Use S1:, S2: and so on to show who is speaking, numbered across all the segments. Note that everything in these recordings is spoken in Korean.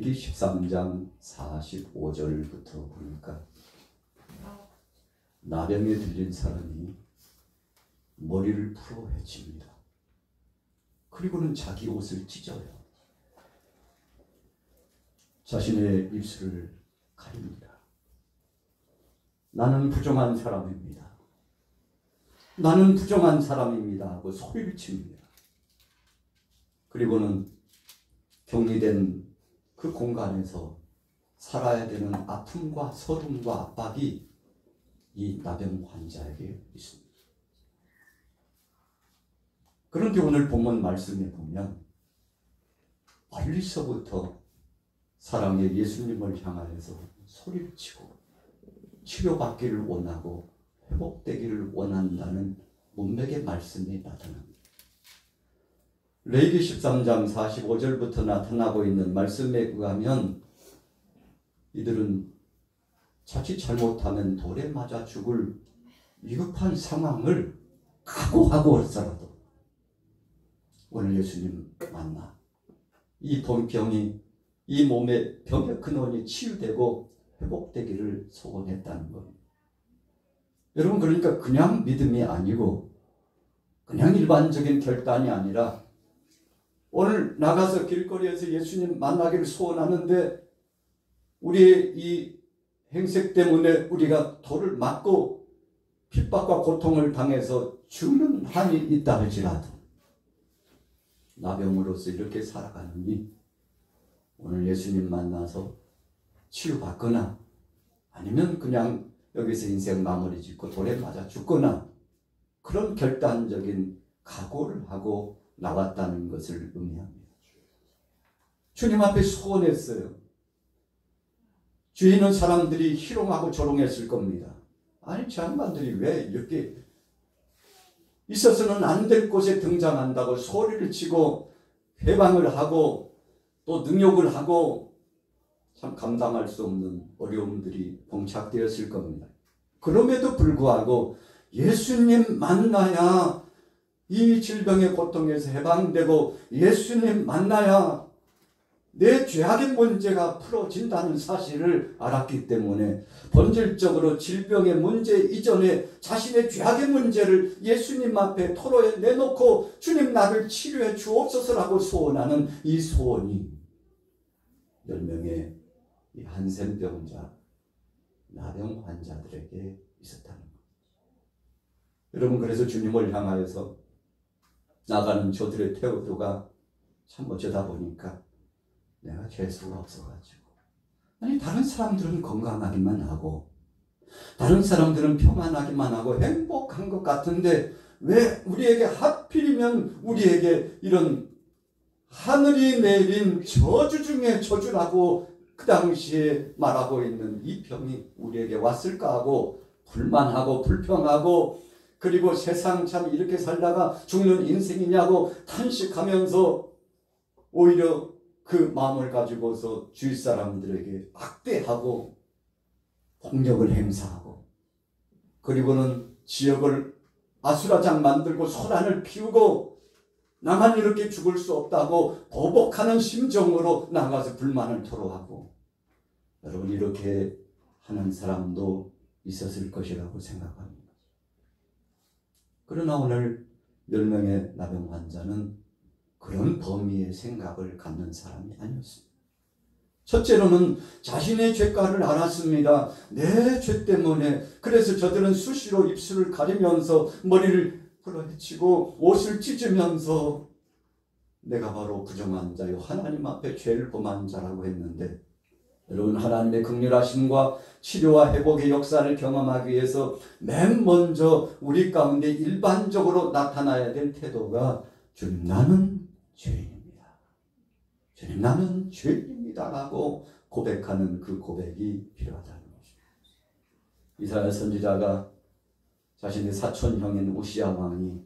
S1: 레위기 13장 45절부터 보니까 나병에 들린 사람이 머리를 풀어 헤칩니다. 그리고는 자기 옷을 찢어요. 자신의 입술을 가립니다. 나는 부정한 사람입니다. 나는 부정한 사람입니다 하고 소리를 칩니다. 그리고는 격리된 그 공간에서 살아야 되는 아픔과 서름과 압박이 이 나병 환자에게 있습니다. 그런데 오늘 본문 말씀에 보면 멀리서부터 사랑의 예수님을 향하여서 소리를 치고 치료받기를 원하고 회복되기를 원한다는 문맥의 말씀이 나타납니다. 레위기 13장 45절부터 나타나고 있는 말씀에 의하면 이들은 자칫 잘못하면 돌에 맞아 죽을 위급한 상황을 각오하고서라도 오늘 예수님 만나 이 병이 이 몸의 병의 근원이 치유되고 회복되기를 소원했다는 겁니다. 여러분, 그러니까 그냥 믿음이 아니고 그냥 일반적인 결단이 아니라 오늘 나가서 길거리에서 예수님 만나기를 소원하는데 우리의 이 행색 때문에 우리가 돌을 맞고 핍박과 고통을 당해서 죽는 한이 있다 할지라도 나병으로서 이렇게 살아가느니 오늘 예수님 만나서 치유받거나 아니면 그냥 여기서 인생 마무리 짓고 돌에 맞아 죽거나 그런 결단적인 각오를 하고 나왔다는 것을 의미합니다. 주님 앞에 소원했어요. 주위는 사람들이 희롱하고 조롱했을 겁니다. 아니, 저 양반들이 왜 이렇게 있어서는 안 될 곳에 등장한다고 소리를 치고 회방을 하고 또 능욕을 하고 참 감당할 수 없는 어려움들이 봉착되었을 겁니다. 그럼에도 불구하고 예수님 만나야 이 질병의 고통에서 해방되고 예수님 만나야 내 죄악의 문제가 풀어진다는 사실을 알았기 때문에 본질적으로 질병의 문제 이전에 자신의 죄악의 문제를 예수님 앞에 토로에 내놓고 주님 나를 치료해 주옵소서라고 소원하는 이 소원이 10명의 이 한센병자 나병 환자들에게 있었다는 것. 여러분, 그래서 주님을 향하여서 나가는 저들의 태도가 참 어쩌다 보니까 내가 재수가 없어가지고 아니, 다른 사람들은 건강하기만 하고 다른 사람들은 평안하기만 하고 행복한 것 같은데 왜 우리에게 하필이면 우리에게 이런 하늘이 내린 저주 중에 저주라고 그 당시에 말하고 있는 이 병이 우리에게 왔을까 하고 불만하고 불평하고 그리고 세상 참 이렇게 살다가 죽는 인생이냐고 탄식하면서 오히려 그 마음을 가지고서 주위 사람들에게 악대하고 폭력을 행사하고 그리고는 지역을 아수라장 만들고 소란을 피우고 나만 이렇게 죽을 수 없다고 보복하는 심정으로 나가서 불만을 토로하고 여러분, 이렇게 하는 사람도 있었을 것이라고 생각합니다. 그러나 오늘 10명의 나병 환자는 그런 범위의 생각을 갖는 사람이 아니었습니다. 첫째로는 자신의 죄가를 알았습니다. 내 죄 때문에 그래서 저들은 수시로 입술을 가리면서 머리를 풀어헤치고 옷을 찢으면서 내가 바로 부정한 자요 하나님 앞에 죄를 범한 자라고 했는데 여러분, 하나님의 긍휼하심과 치료와 회복의 역사를 경험하기 위해서 맨 먼저 우리 가운데 일반적으로 나타나야 될 태도가 주님, 나는 죄인입니다. 주님, 나는 죄인입니다 라고 고백하는 그 고백이 필요하다는 것입니다. 이사야 선지자가 자신의 사촌형인 우시야 왕이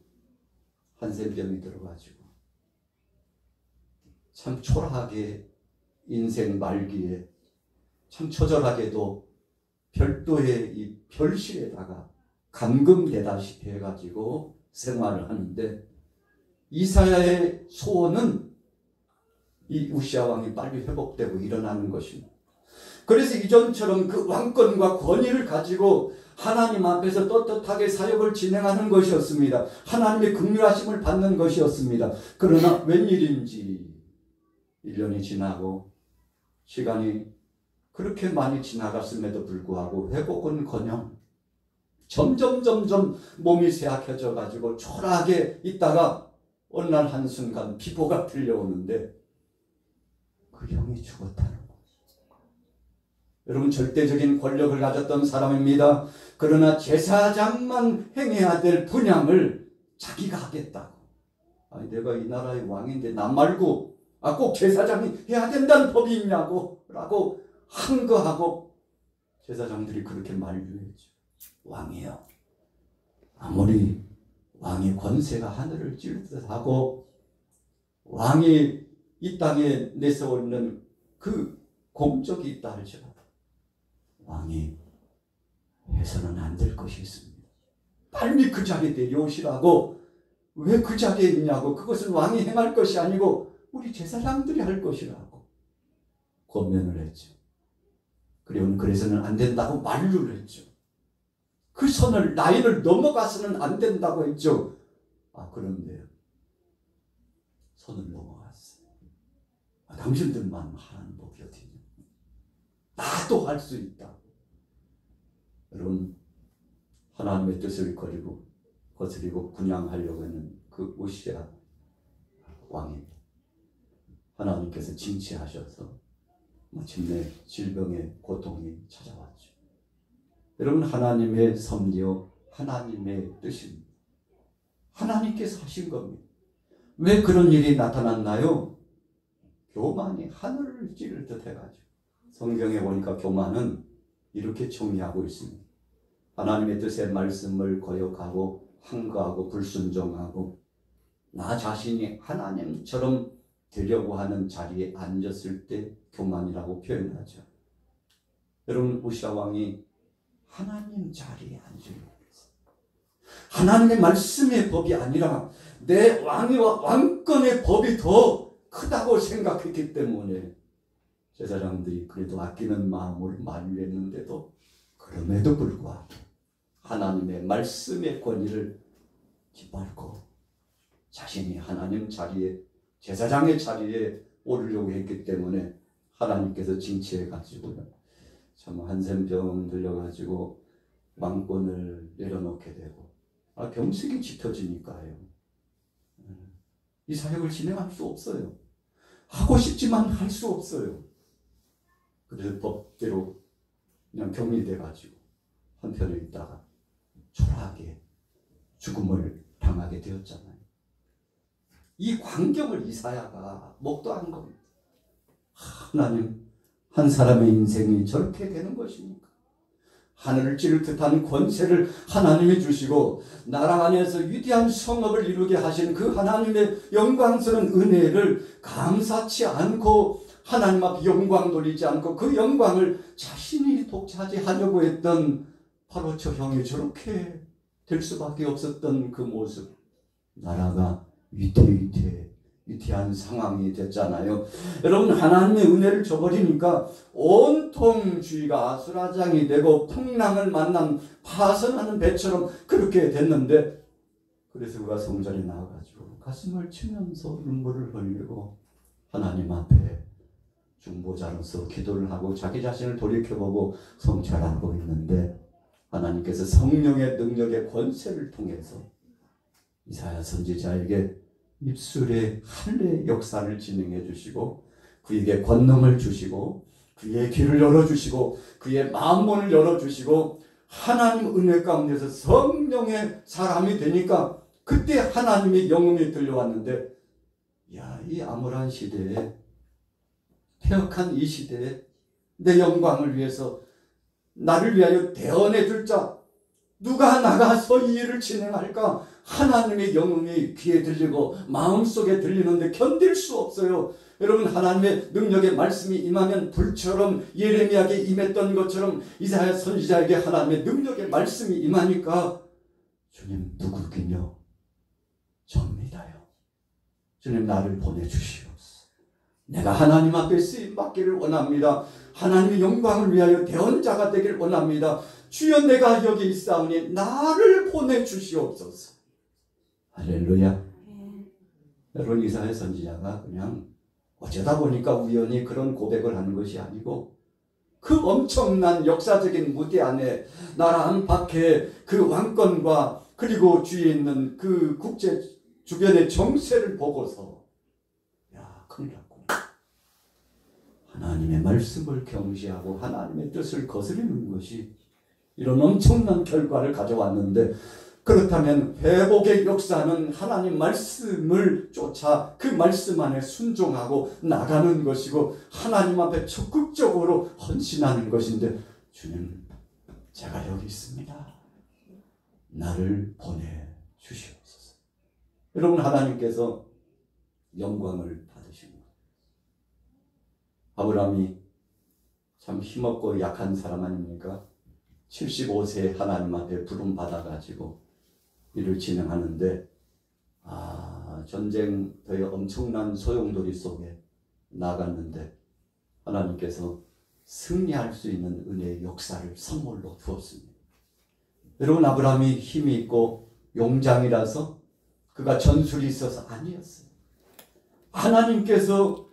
S1: 한센병이 들어가지고 참 초라하게 인생 말기에 참 처절하게도 별도의 이 별실에다가 감금되다시피 해가지고 생활을 하는데 이사야의 소원은 이 우시아 왕이 빨리 회복되고 일어나는 것입니다. 그래서 이전처럼 그 왕권과 권위를 가지고 하나님 앞에서 떳떳하게 사역을 진행하는 것이었습니다. 하나님의 긍휼하심을 받는 것이었습니다. 그러나 웬일인지 1년이 지나고 시간이 그렇게 많이 지나갔음에도 불구하고 회복은커녕 점점 몸이 쇠약해져 가지고 초라하게 있다가 어느 날 한순간 비보가 들려오는데 그 형이 죽었다는 거예요. 여러분, 절대적인 권력을 가졌던 사람입니다. 그러나 제사장만 행해야 될 분향을 자기가 하겠다고. 아니, 내가 이 나라의 왕인데 남 말고 꼭 제사장이 해야 된다는 법이 있냐고 라고 항거하고 제사장들이 그렇게 만류했죠. 왕이요, 아무리 왕의 권세가 하늘을 찌를 듯하고 왕이 이 땅에 내세우는 그 공적이 있다 할지라도 왕이 해서는 안 될 것이 있습니다. 빨리 그 자리에 내려오시라고. 왜 그 자리에 있냐고. 그것은 왕이 행할 것이 아니고 우리 제사장들이 할 것이라고 권면을 했죠. 그래서는 안 된다고 만류를 했죠. 그 선을, 라인을 넘어가서는 안 된다고 했죠. 그런데 선을 넘어갔어요. 당신들만 하는 법이 어디냐. 나도 할 수 있다. 여러분, 하나님의 뜻을 거스리고 분향하려고 하는 그 우시아 왕이 하나님께서 징치하셔서 마침내 질병의 고통이 찾아왔죠. 여러분, 하나님의 섭리요, 하나님의 뜻입니다. 하나님께서 하신 겁니다. 왜 그런 일이 나타났나요? 교만이 하늘을 찌를 듯 해가지고. 성경에 보니까 교만은 이렇게 정의하고 있습니다. 하나님의 뜻의 말씀을 거역하고 항거하고 불순종하고 나 자신이 하나님처럼 되려고 하는 자리에 앉았을 때 교만이라고 표현하죠. 여러분, 우시아 왕이 하나님 자리에 앉으려고 했어요. 하나님의 말씀의 법이 아니라 내 왕위와 왕권의 법이 더 크다고 생각했기 때문에 제사장들이 그래도 아끼는 마음으로 만류했는데도 그럼에도 불구하고 하나님의 말씀의 권위를 짓밟고 자신이 하나님 자리에, 제사장의 자리에 오르려고 했기 때문에 하나님께서 징치해가지고요, 참 한센병 들려가지고 왕권을 내려놓게 되고, 병색이 짙어지니까요, 이 사역을 진행할 수 없어요. 하고 싶지만 할 수 없어요. 그래서 법대로 그냥 격리돼가지고 한편에 있다가 초라하게 죽음을 당하게 되었잖아요. 이 광경을 이사야가 목도한 겁니다. 하나님, 한 사람의 인생이 저렇게 되는 것입니까? 하늘을 찌를 듯한 권세를 하나님이 주시고 나라 안에서 위대한 성업을 이루게 하신 그 하나님의 영광스러운 은혜를 감사치 않고 하나님 앞에 영광 돌리지 않고 그 영광을 자신이 독차지하려고 했던 바로 저 형이 저렇게 될 수밖에 없었던 그 모습, 나라가 위태한 상황이 됐잖아요. 여러분, 하나님의 은혜를 저버리니까 온통 주위가 아수라장이 되고 풍랑을 만난 파선하는 배처럼 그렇게 됐는데, 그래서 그가 성전에 나와가지고 가슴을 치면서 눈물을 흘리고 하나님 앞에 중보자로서 기도를 하고 자기 자신을 돌이켜보고 성찰하고 있는데, 하나님께서 성령의 능력의 권세를 통해서 이사야 선지자에게 입술의 할례 역사를 진행해 주시고 그에게 권능을 주시고 그의 귀를 열어주시고 그의 마음문을 열어주시고 하나님 은혜 가운데서 성령의 사람이 되니까 그때 하나님의 영음이 들려왔는데, 이 암울한 시대에, 폐역한 이 시대에 내 영광을 위해서 나를 위하여 대언해 줄 자 누가 나가서 이 일을 진행할까? 하나님의 영음이 귀에 들리고 마음속에 들리는데 견딜 수 없어요. 여러분, 하나님의 능력의 말씀이 임하면 불처럼 예레미야에게 임했던 것처럼 이사야 선지자에게 하나님의 능력의 말씀이 임하니까 주님, 누구긴요? 접니다요. 주님, 나를 보내주시옵소서. 내가 하나님 앞에 쓰임받기를 원합니다. 하나님의 영광을 위하여 대언자가 되길 원합니다. 주여 내가 여기 있사오니 나를 보내주시옵소서. 할렐루야. 여러분 이사야 선지자가 그냥 어쩌다 보니까 우연히 그런 고백을 하는 것이 아니고 그 엄청난 역사적인 무대 안에 나라 안팎의 그 왕권과 그리고 주위에 있는 그 국제 주변의 정세를 보고서 야 큰일 났구나. 하나님의 말씀을 경시하고 하나님의 뜻을 거스르는 것이 이런 엄청난 결과를 가져왔는데, 그렇다면 회복의 역사는 하나님 말씀을 쫓아 그 말씀 안에 순종하고 나가는 것이고 하나님 앞에 적극적으로 헌신하는 것인데, 주님 제가 여기 있습니다. 나를 보내주시옵소서. 여러분 하나님께서 영광을 받으신 것. 아브라함이 참 힘없고 약한 사람 아닙니까? 75세에 하나님 앞에 부름 받아가지고 일을 진행하는데 전쟁터의 엄청난 소용돌이 속에 나갔는데 하나님께서 승리할 수 있는 은혜의 역사를 선물로 주었습니다. 여러분 아브라함이 힘이 있고 용장이라서 그가 전술이 있어서 아니었어요. 하나님께서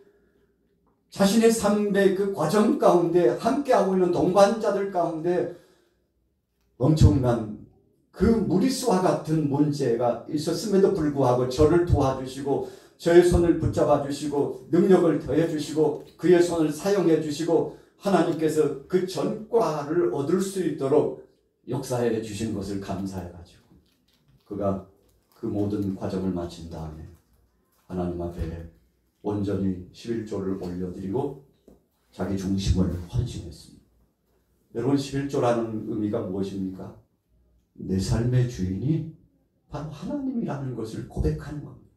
S1: 자신의 삶의 그 과정 가운데 함께하고 있는 동반자들 가운데 엄청난 그 무리수와 같은 문제가 있었음에도 불구하고 저를 도와주시고 저의 손을 붙잡아 주시고 능력을 더해 주시고 그의 손을 사용해 주시고 하나님께서 그 전과를 얻을 수 있도록 역사해 주신 것을 감사해 가지고 그가 그 모든 과정을 마친 다음에 하나님 앞에 온전히 11조를 올려드리고 자기 중심을 헌신했습니다. 여러분 11조라는 의미가 무엇입니까? 내 삶의 주인이 바로 하나님이라는 것을 고백하는 겁니다.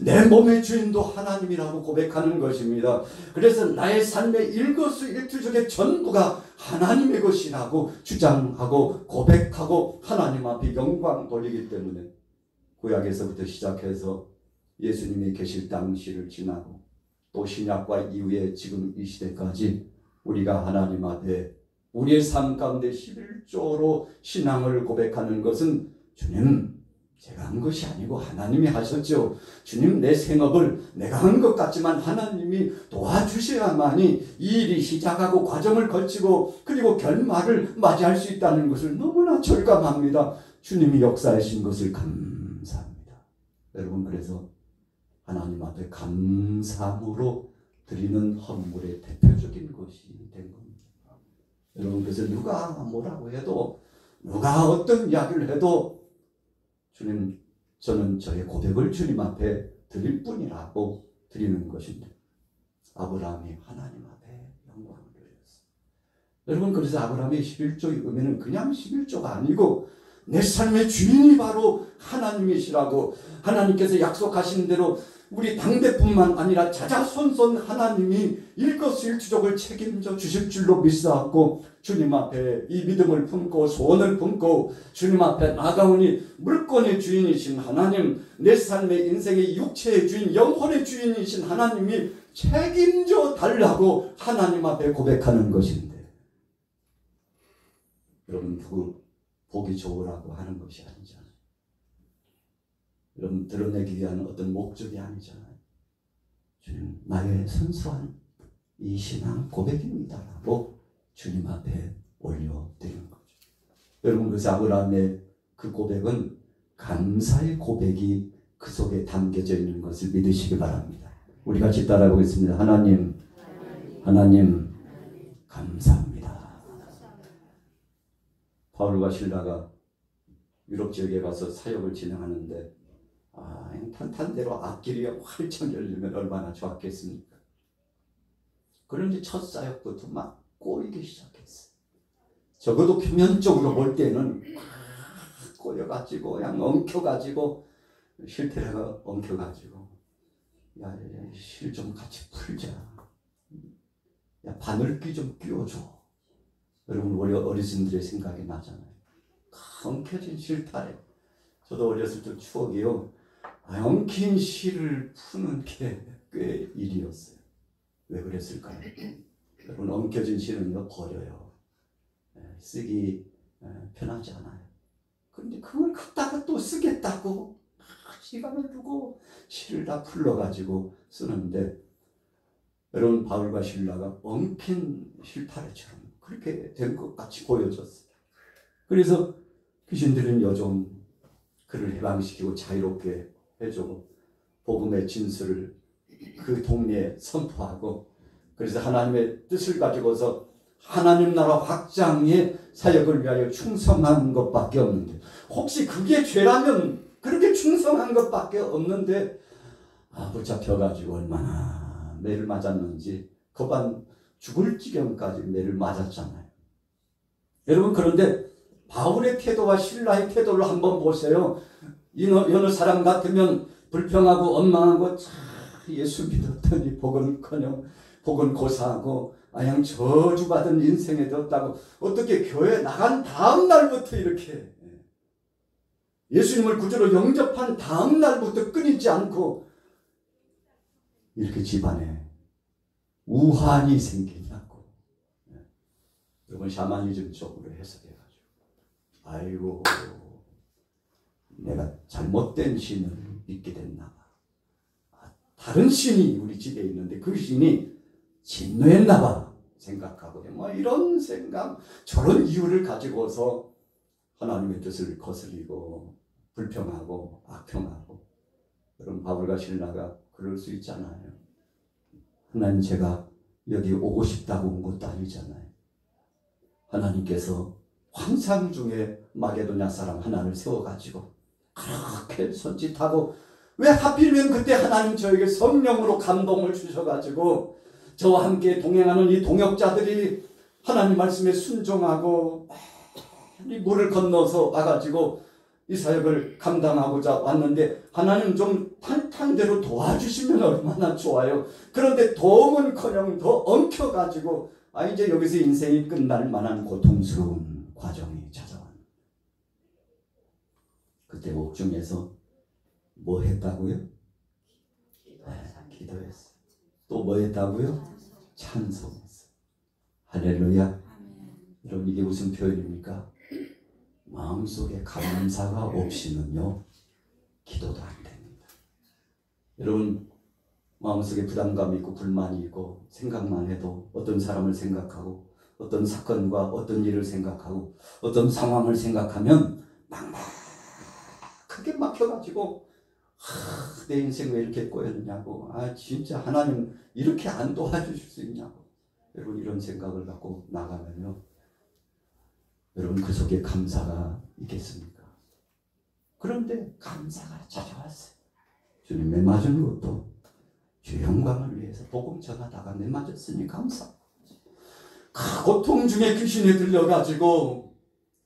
S1: 내 몸의 주인도 하나님이라고 고백하는 것입니다. 그래서 나의 삶의 일거수일투족의 전부가 하나님의 것이라고 주장하고 고백하고 하나님 앞에 영광 돌리기 때문에 구약에서부터 시작해서 예수님이 계실 당시를 지나고 또 신약과 이후에 지금 이 시대까지 우리가 하나님 앞에 우리의 삶 가운데 11조로 신앙을 고백하는 것은 주님 제가 한 것이 아니고 하나님이 하셨죠. 주님 내 생업을 내가 한 것 같지만 하나님이 도와주셔야만이 이 일이 시작하고 과정을 거치고 그리고 결말을 맞이할 수 있다는 것을 너무나 절감합니다. 주님이 역사하신 것을 감사합니다. 여러분 그래서 하나님 앞에 감사함으로 드리는 헌물의 대표적인 것이 된 겁니다. 여러분 그래서 누가 뭐라고 해도 누가 어떤 이야기를 해도 주님 저는 저의 고백을 주님 앞에 드릴 뿐이라고 드리는 것입니다. 아브라함이 하나님 앞에 영광을 드렸어요. 여러분 그래서 아브라함의 11조의 의미는 그냥 11조가 아니고 내 삶의 주인이 바로 하나님이시라고 하나님께서 약속하신 대로 우리 당대뿐만 아니라 자자손손 하나님이 일거수일투족을 책임져 주실 줄로 믿사옵고 주님 앞에 이 믿음을 품고 소원을 품고 주님 앞에 나가오니 물권의 주인이신 하나님, 내 삶의 인생의 육체의 주인, 영혼의 주인이신 하나님이 책임져 달라고 하나님 앞에 고백하는 것인데, 여러분 그 보기 좋으라고 하는 것이 아니잖아요. 여러분 드러내기 위한 어떤 목적이 아니잖아요. 주님 나의 순수한 이 신앙 고백입니다라고 주님 앞에 올려드리는 거죠. 여러분 그래서 아브라함의 그 고백은 감사의 고백이 그 속에 담겨져 있는 것을 믿으시기 바랍니다. 우리 같이 따라해 보겠습니다. 하나님 감사합니다. 바울과 실라가 유럽 지역에 가서 사역을 진행하는데 탄탄대로 앞길이 활짝 열리면 얼마나 좋았겠습니까? 그런데 첫 사역부터 막 꼬이기 시작했어요. 적어도 표면적으로 볼 때는 꼬여가지고 그냥 엉켜가지고 실태가 엉켜가지고 실 좀 같이 풀자. 야 바늘귀 좀 끼워줘. 여러분 우리 어르신들의 생각이 나잖아요. 엉켜진 실타래. 저도 어렸을 때 추억이요. 엉킨 실을 푸는 게 꽤 일이었어요. 왜 그랬을까요? 여러분, 엉켜진 신은요 버려요. 쓰기 편하지 않아요. 그런데 그걸 갖다가 또 쓰겠다고 시간을 두고 실을 다 풀러가지고 쓰는데, 여러분, 바울과 실라가 엉킨 실타래처럼 그렇게 된 것 같이 보여졌어요. 그래서 귀신들은 여종 그를 해방시키고 자유롭게 해주고 복음의 진술을 그 동네에 선포하고, 그래서 하나님의 뜻을 가지고서 하나님 나라 확장의 사역을 위하여 충성한 것밖에 없는데, 혹시 그게 죄라면 그렇게 충성한 것밖에 없는데 붙잡혀가지고 얼마나 매를 맞았는지, 그반 죽을 지경까지 매를 맞았잖아요. 여러분, 그런데 바울의 태도와 실라의 태도를 한번 보세요. 여느 사람 같으면 불평하고 원망하고 예수 믿었더니 복은커녕 복은 고사하고 그냥 저주받은 인생에 되었다고, 어떻게 교회 나간 다음 날부터 이렇게 예수님을 구주로 영접한 다음 날부터 끊이지 않고 이렇게 집안에 우환이 생기냐고. 여러분, 샤머니즘 쪽으로 해석해가지고, 아이고 내가 잘못된 신을 믿게 됐나 봐. 다른 신이 우리 집에 있는데 그 신이 진노했나 봐 생각하고, 뭐 이런 생각, 저런 이유를 가지고서 하나님의 뜻을 거스리고 불평하고 악평하고. 여러분, 바울과 실라가 그럴 수 있잖아요. 하나님, 제가 여기 오고 싶다고 온 것도 아니잖아요. 하나님께서 환상 중에 마게도냐 사람 하나를 세워가지고 그렇게 손짓하고, 왜 하필이면 그때 하나님 저에게 성령으로 감동을 주셔가지고 저와 함께 동행하는 이 동역자들이 하나님 말씀에 순종하고 이 물을 건너서 와가지고 이 사역을 감당하고자 왔는데, 하나님 좀 탄탄대로 도와주시면 얼마나 좋아요. 그런데 도움은커녕 더 엉켜가지고 이제 여기서 인생이 끝날 만한 고통스러운 과정이 찾아왔는데, 그때 옥중에서 뭐 했다고요? 기도했어. 또 뭐 했다고요? 찬송했어. 할렐루야. 여러분, 이게 무슨 표현입니까? 마음속에 감사가 없이는요 기도도 안 됩니다. 여러분, 마음속에 부담감이 있고 불만이 있고 생각만 해도 어떤 사람을 생각하고 어떤 사건과 어떤 일을 생각하고 어떤 상황을 생각하면 크게 막혀가지고 내 인생 왜 이렇게 꼬였냐고, 진짜 하나님 이렇게 안 도와주실 수 있냐고. 여러분, 이런 생각을 갖고 나가면요, 여러분, 그 속에 감사가 있겠습니까? 그런데 감사가 찾아왔어요. 주님 매 맞은 것도 주의 영광을 위해서 복음 전하다가 매 맞았으니 감사. 그 고통 중에 귀신에 들려가지고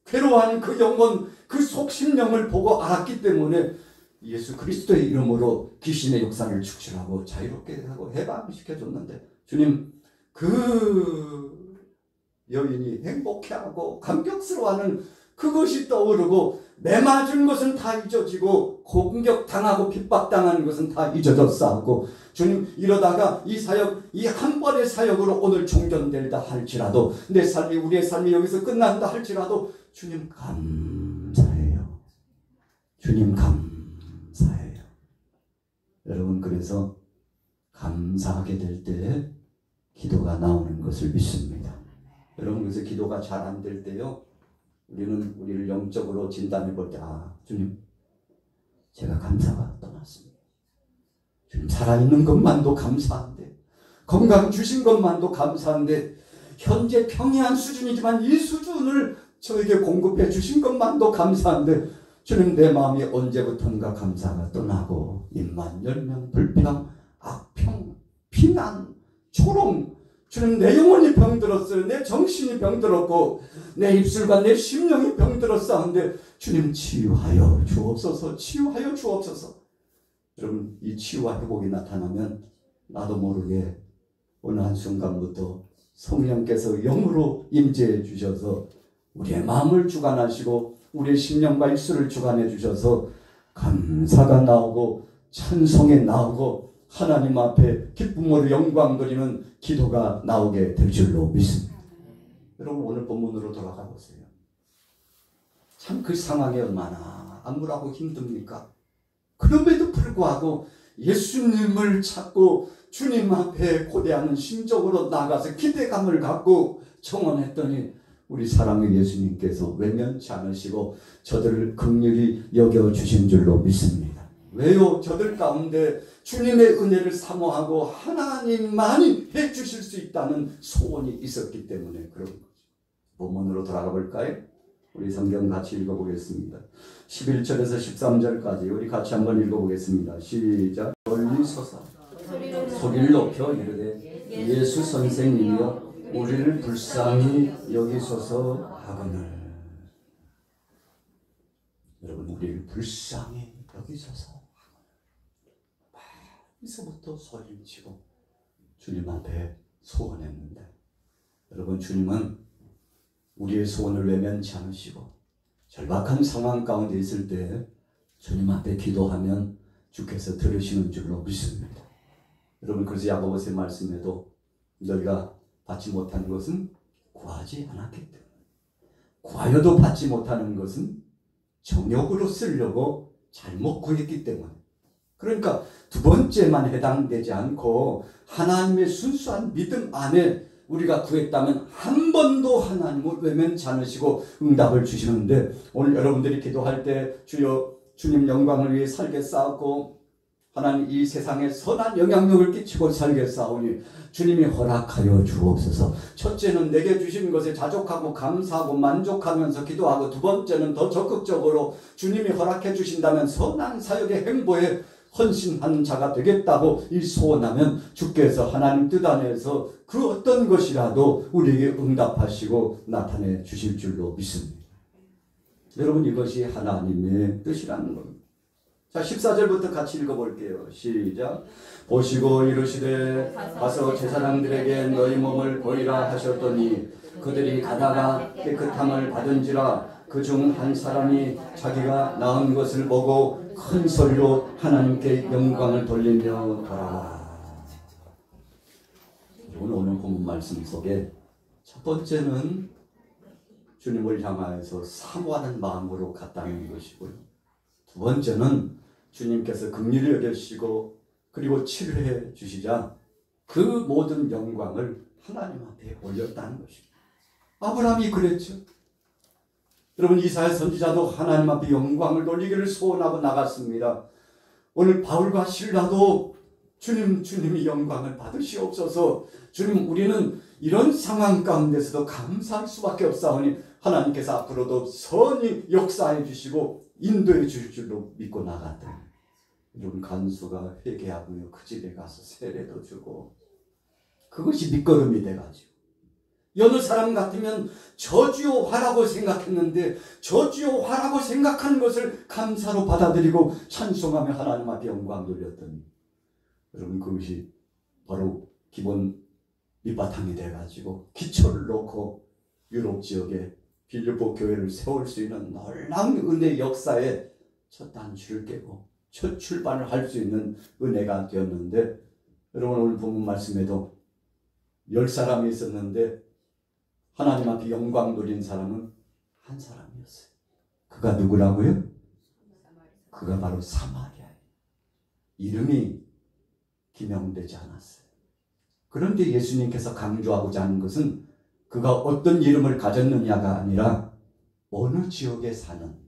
S1: 괴로워하는 그 영혼, 그 속심령을 보고 알았기 때문에 예수 그리스도의 이름으로 귀신의 역사를 축출하고 자유롭게 하고 해방시켜줬는데, 주님, 그 여인이 행복해하고 감격스러워하는 그것이 떠오르고, 매 맞은 것은 다 잊어지고 공격당하고 핍박당하는 것은 다 잊어졌사오고, 주님, 이러다가 이 사역, 이 한 번의 사역으로 오늘 종전된다 할지라도, 내 삶이, 우리의 삶이 여기서 끝난다 할지라도 주님 감사해요. 주님 감사해요. 여러분, 그래서 감사하게 될 때 기도가 나오는 것을 믿습니다. 여러분, 그래서 기도가 잘 안 될 때요, 우리를 영적으로 진단해 볼 때, 주님, 제가 감사가 떠났습니다. 주님, 살아있는 것만도 감사한데, 건강 주신 것만도 감사한데, 현재 평이한 수준이지만 이 수준을 저에게 공급해 주신 것만도 감사한데, 주님, 내 마음이 언제부턴가 감사가 떠나고 입만 열면 불평, 악평, 비난, 조롱, 주님, 내 영혼이 병들었어요. 내 정신이 병들었고 내 입술과 내 심령이 병들었사온데, 주님, 치유하여 주옵소서. 치유하여 주옵소서. 여러분, 이 치유와 회복이 나타나면 나도 모르게 어느 한순간부터 성령께서 영으로 임재해 주셔서 우리의 마음을 주관하시고 우리의 심령과 입술을 주관해 주셔서 감사가 나오고 찬송이 나오고 하나님 앞에 기쁨으로 영광 드리는 기도가 나오게 될 줄로 믿습니다. 여러분 오늘 본문으로 돌아가 보세요. 참 그 상황이 얼마나 암울하고 힘듭니까? 그럼에도 불구하고 예수님을 찾고 주님 앞에 고대하는 심적으로 나가서 기대감을 갖고 청원했더니 우리 사랑의 예수님께서 외면치 않으시고 저들을 긍휼히 여겨주신 줄로 믿습니다. 왜요? 저들 가운데 주님의 은혜를 사모하고 하나님만이 해주실 수 있다는 소원이 있었기 때문에 그런 거죠. 본문으로 돌아가 볼까요? 우리 성경 같이 읽어보겠습니다. 11절에서 13절까지 우리 같이 한번 읽어보겠습니다. 시작. 멀리 서서 소리를 높여 이르되 예수 선생님이여 우리를 불쌍히 여기소서 하거늘. 여러분 우리를 불쌍히 여기소서 여기서부터 소리를 치고 주님 앞에 소원했는데 여러분 주님은 우리의 소원을 외면치 않으시고 절박한 상황 가운데 있을 때 주님 앞에 기도하면 주께서 들으시는 줄로 믿습니다. 여러분 그래서 야고보서의 말씀에도 너희가 받지 못하는 것은 구하지 않았기 때문에 구하여도 받지 못하는 것은 정욕으로 쓰려고 잘못 구했기 때문에 그러니까 두 번째만 해당되지 않고 하나님의 순수한 믿음 안에 우리가 구했다면 한 번도 하나님을 외면치 않으시고 응답을 주시는데 오늘 여러분들이 기도할 때 주여 주님 영광을 위해 살겠사옵고 하나님 이 세상에 선한 영향력을 끼치고 살겠사오니 주님이 허락하여 주옵소서. 첫째는 내게 주신 것에 자족하고 감사하고 만족하면서 기도하고 두 번째는 더 적극적으로 주님이 허락해 주신다면 선한 사역의 행보에 헌신한 자가 되겠다고 이 소원하면 주께서 하나님 뜻 안에서 그 어떤 것이라도 우리에게 응답하시고 나타내 주실 줄로 믿습니다. 여러분 이것이 하나님의 뜻이라는 겁니다. 자 14절부터 같이 읽어볼게요. 시작. 보시고 이르시되 가서 제사장들에게 너희 몸을 보이라 하셨더니 그들이 가다가 깨끗함을 받은지라 그중 한 사람이 자기가 낳은 것을 보고 큰 소리로 하나님께 영광을 돌리며 돌아와. 오늘 본문 말씀 속에 첫 번째는 주님을 향하여서 사모하는 마음으로 갔다는 것이고요. 두 번째는 주님께서 긍휼히 여기시고 그리고 치료해 주시자 그 모든 영광을 하나님 앞에 올렸다는 것입니다. 아브라함이 그랬죠. 여러분 이사야 선지자도 하나님 앞에 영광을 돌리기를 소원하고 나갔습니다. 오늘 바울과 실라도 주님이 영광을 받으시옵소서. 주님 우리는 이런 상황 가운데서도 감사할 수밖에 없사오니 하나님께서 앞으로도 선히 역사해 주시고 인도해 주실 줄로 믿고 나갔다. 여러분 간수가 회개하고요 그 집에 가서 세례도 주고 그것이 밑거름이 돼가지고 여느 사람 같으면 저주요 화라고 생각했는데 저주요 화라고 생각한 것을 감사로 받아들이고 찬송하며 하나님 앞에 영광 돌렸더니 여러분 그것이 바로 기본 밑바탕이 돼가지고 기초를 놓고 유럽 지역에 빌립보 교회를 세울 수 있는 놀라운 은혜의 역사에 첫 단추를 깨고 첫 출발을 할 수 있는 은혜가 되었는데 여러분 오늘 본문 말씀에도 10사람이 있었는데 하나님 앞에 영광 돌린 사람은 한 사람이었어요. 그가 누구라고요? 그가 바로 사마리아예요. 이름이 기명되지 않았어요. 그런데 예수님께서 강조하고자 하는 것은 그가 어떤 이름을 가졌느냐가 아니라 어느 지역에 사는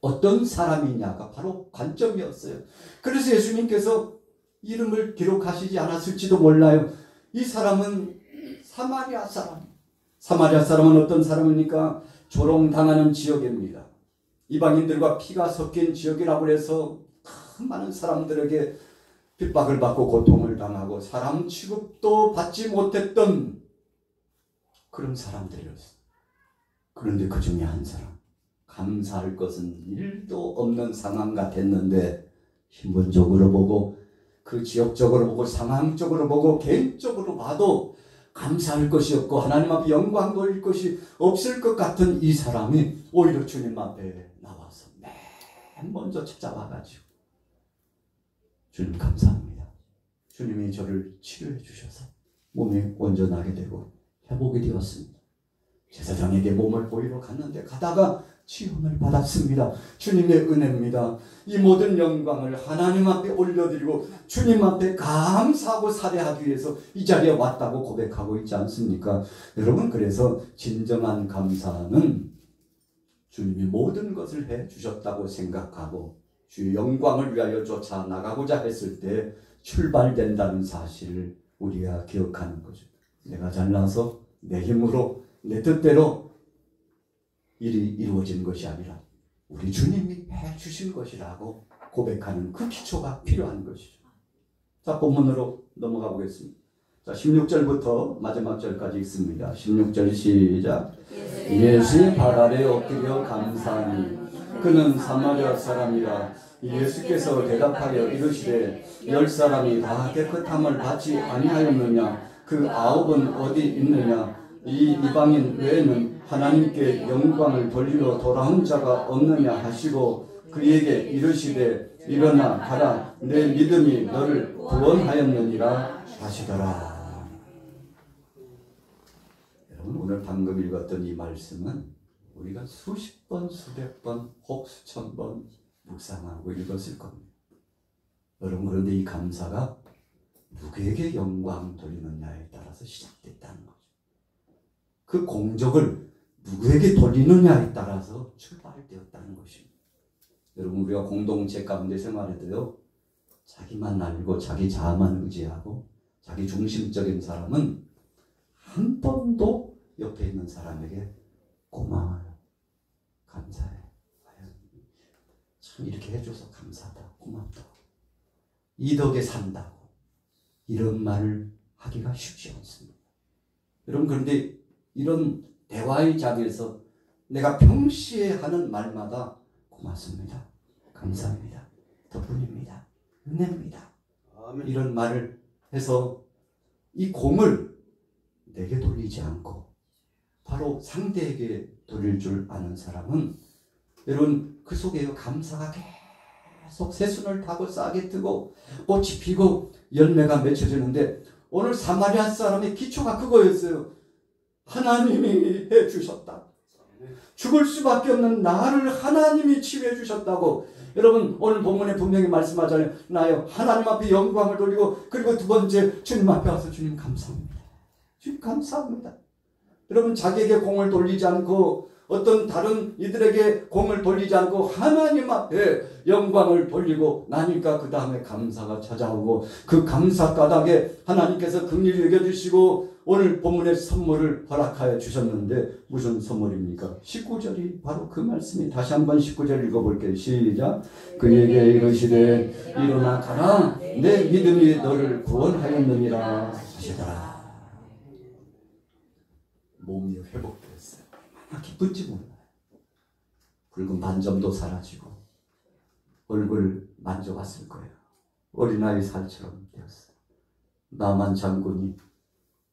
S1: 어떤 사람이냐가 바로 관점이었어요. 그래서 예수님께서 이름을 기록하시지 않았을지도 몰라요. 이 사람은 사마리아 사람. 사마리아 사람은 어떤 사람입니까? 조롱당하는 지역입니다. 이방인들과 피가 섞인 지역이라고 해서 많은 사람들에게 핍박을 받고 고통을 당하고 사람 취급도 받지 못했던 그런 사람들이었어요. 그런데 그 중에 한 사람 감사할 것은 일도 없는 상황 같았는데 신분적으로 보고 그 지역적으로 보고 상황적으로 보고 개인적으로 봐도 감사할 것이 없고 하나님 앞에 영광 돌릴 것이 없을 것 같은 이 사람이 오히려 주님 앞에 나와서 맨 먼저 찾아와가지고 주님 감사합니다. 주님이 저를 치료해 주셔서 몸이 온전하게 되고 회복이 되었습니다. 제사장에게 몸을 보이러 갔는데 가다가 치유를 받았습니다. 주님의 은혜입니다. 이 모든 영광을 하나님 앞에 올려드리고 주님 앞에 감사하고 살해하기 위해서 이 자리에 왔다고 고백하고 있지 않습니까? 여러분, 그래서 진정한 감사는 주님이 모든 것을 해주셨다고 생각하고 주의 영광을 위하여 쫓아 나가고자 했을 때 출발된다는 사실을 우리가 기억하는 거죠. 내가 잘나서 내 힘으로 내 뜻대로 일이 이루어진 것이 아니라 우리 주님이 해주신 것이라고 고백하는 그 기초가 필요한 것이죠. 자, 본문으로 넘어가 보겠습니다. 자, 16절부터 마지막 절까지 있습니다. 16절 시작. 예수의 발 아래 엎드려 감사하니 그는 사마리아 사람이라. 예수께서 대답하여 이르시되 10사람이 다 깨끗함을 받지 아니하였느냐? 그 9은 어디 있느냐? 이 이방인 외에는 하나님께 영광을 돌리러 돌아온 자가 없느냐 하시고 그에게 이르시되 일어나 가라, 내 믿음이 너를 구원하였느니라 하시더라. 여러분, 오늘 방금 읽었던 이 말씀은 우리가 수십 번, 수백 번, 혹 수천 번 묵상하고 읽었을 겁니다. 여러분, 그런데 이 감사가 누구에게 영광 돌리느냐에 따라서 시작됐다는 거죠. 그 공적을 누구에게 돌리느냐에 따라서 출발되었다는 것입니다. 여러분, 우리가 공동체 가운데 생활해도요, 자기만 알고 자기 자아만 의지하고 자기 중심적인 사람은 한 번도 옆에 있는 사람에게 고마워요, 감사해, 참 이렇게 해줘서 감사하다, 고맙다, 이 덕에 산다고 이런 말을 하기가 쉽지 않습니다. 여러분, 그런데 이런 대화의 자리에서 내가 평시에 하는 말마다 고맙습니다, 감사합니다, 덕분입니다, 은혜입니다, 이런 말을 해서 이 공을 내게 돌리지 않고 바로 상대에게 돌릴 줄 아는 사람은 여러분, 그 속에 감사가 계속 새순을 타고 싹이 트고 꽃이 피고 열매가 맺혀지는데 오늘 사마리아 사람의 기초가 그거였어요. 하나님이 해주셨다. 죽을 수밖에 없는 나를 하나님이 치유해 주셨다고. 여러분, 오늘 본문에 분명히 말씀하잖아요. 하나님 앞에 영광을 돌리고, 그리고 두 번째 주님 앞에 와서 주님 감사합니다, 주님 감사합니다. 여러분, 자기에게 공을 돌리지 않고 어떤 다른 이들에게 공을 돌리지 않고 하나님 앞에 영광을 돌리고 나니까 그 다음에 감사가 찾아오고, 그 감사 까닭에 하나님께서 긍휼히 여겨주시고 오늘 본문의 선물을 허락하여 주셨는데 무슨 선물입니까? 19절이 바로 그 말씀이. 다시 한번 19절 읽어볼게요. 시작. 그에게 이르시되 일어나 가라, 내 믿음이 너를 구원하였느니라 하시더라. 몸이 회복되었어요. 얼마나 기쁜지 몰라요. 붉은 반점도 사라지고 얼굴 만져봤을 거예요. 어린아이 살처럼 되었어요. 나만 장군이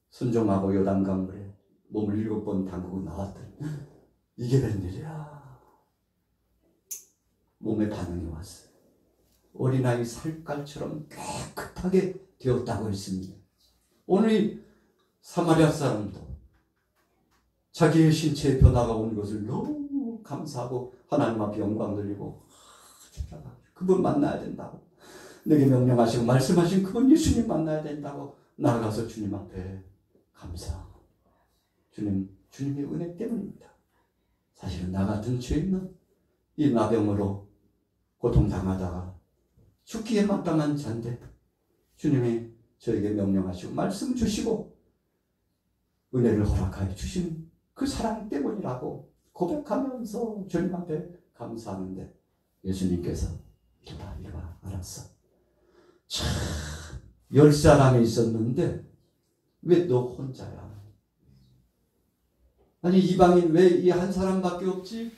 S1: 순종하고 요단강물에 몸을 7번 담그고 나왔더니 이게 웬일이야. 몸에 반응이 왔어요. 어린아이 살깔처럼 깨끗하게 되었다고 했습니다. 오늘 이 사마리아 사람도 자기의 신체의 변화가 온 것을 너무 감사하고 하나님 앞에 영광 돌리고 그분 만나야 된다고, 내게 명령하시고 말씀하신 그분 예수님 만나야 된다고 나아가서 주님 앞에 감사하고, 주님의 은혜 때문입니다. 사실은 나 같은 죄인은 이 나병으로 고통당하다가 죽기에 마땅한 자인데 주님이 저에게 명령하시고 말씀 주시고 은혜를 허락하여 주신 그 사랑 때문이라고 고백하면서 주님 앞에 감사하는데 예수님께서 이리 와, 알았어. 참 10사람이 있었는데 왜 너 혼자야? 아니 이방인 왜 이 한 사람밖에 없지?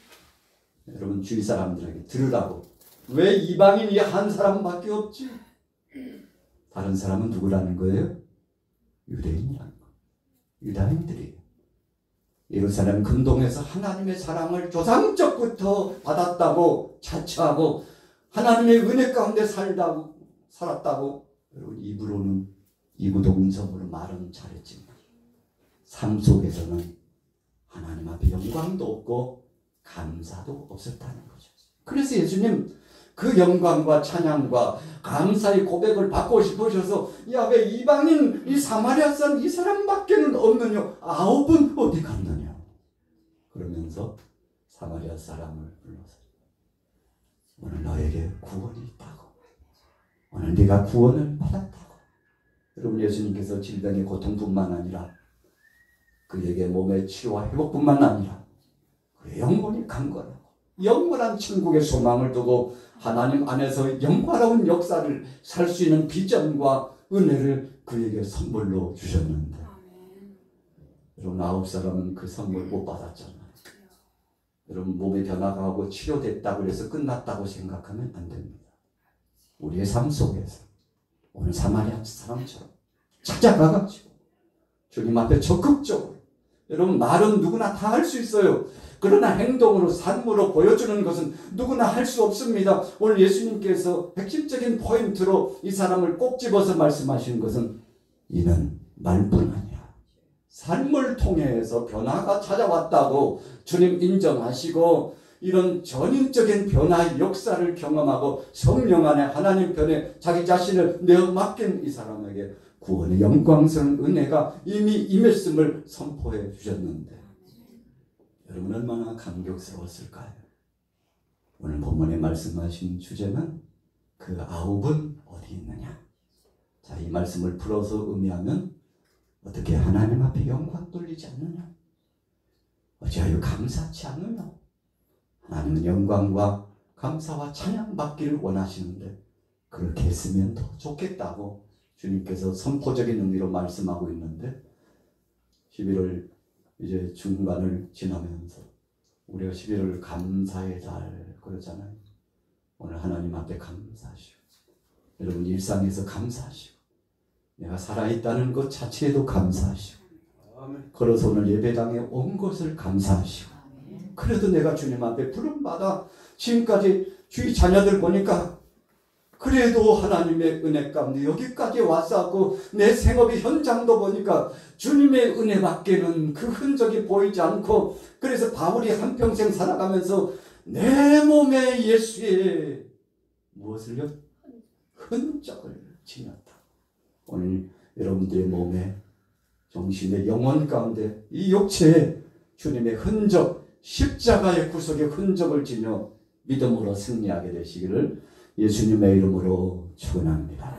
S1: 여러분, 주위 사람들에게 들으라고. 왜 이방인 이 한 사람밖에 없지? 다른 사람은 누구라는 거예요? 유대인이라는 거예요. 유다인들이에요. 예루살렘 근동에서 하나님의 사랑을 조상적부터 받았다고 자처하고 하나님의 은혜 가운데 살았다고 여러분 입으로는 이구동성으로 말은 잘했지만 삶 속에서는 하나님 앞에 영광도 없고 감사도 없었다는 거죠. 그래서 예수님 그 영광과 찬양과 감사의 고백을 받고 싶으셔서 야, 왜 이방인 이 사마리아 사람 이 사람밖에는 없느냐? 9은 어디 갔느냐? 그러면서 사마리아 사람을 불러서 오늘 너에게 구원이 있다고. 오늘 네가 구원을 받았다고. 여러분 예수님께서 질병의 고통뿐만 아니라 그에게 몸의 치유와 회복뿐만 아니라 그의 영혼이 강건하고 영원한 천국의 소망을 두고 하나님 안에서 영화로운 역사를 살 수 있는 비전과 은혜를 그에게 선물로 주셨는데 여러분 9사람은 그 선물 못 받았잖아요. 여러분 몸의 변화가 하고 치료됐다고 해서 끝났다고 생각하면 안 됩니다. 우리의 삶 속에서 오늘 사마리아 사람처럼 찾아가가지고 주님 앞에 적극적으로 여러분 말은 누구나 다 할 수 있어요. 그러나 행동으로 삶으로 보여주는 것은 누구나 할 수 없습니다. 오늘 예수님께서 핵심적인 포인트로 이 사람을 꼭 집어서 말씀하시는 것은 이는 말뿐 아니야. 삶을 통해서 변화가 찾아왔다고 주님 인정하시고 이런 전인적인 변화의 역사를 경험하고 성령 안에 하나님 편에 자기 자신을 내어 맡긴 이 사람에게 구원의 영광스러운 은혜가 이미 임했음을 선포해 주셨는데 여러분 얼마나 감격스러웠을까요? 오늘 본문에 말씀하신 주제는 그 9은 어디 있느냐? 자, 이 말씀을 풀어서 의미하면 어떻게 하나님 앞에 영광 돌리지 않느냐? 어찌하여 감사치 않느냐? 하나님은 영광과 감사와 찬양 받기를 원하시는데 그렇게 했으면 더 좋겠다고 주님께서 선포적인 의미로 말씀하고 있는데 11월 이제 중간을 지나면서 우리가 11월 감사의 달 그러잖아요. 오늘 하나님 앞에 감사하시고 여러분 일상에서 감사하시고 내가 살아있다는 것 자체에도 감사하시고 걸어서 오늘 예배당에 온 것을 감사하시고 그래도 내가 주님 앞에 부름받아 지금까지 주의 자녀들 보니까 그래도 하나님의 은혜 가운데 여기까지 왔었고 내 생업의 현장도 보니까 주님의 은혜밖에는 그 흔적이 보이지 않고 그래서 바울이 한평생 살아가면서 내 몸에 예수의 무엇을요? 흔적을 지녔다. 오늘 여러분들의 몸에 정신의 영혼 가운데 이 육체에 주님의 흔적 십자가의 구속의 흔적을 지녀 믿음으로 승리하게 되시기를 예수님의 이름으로 축원합니다.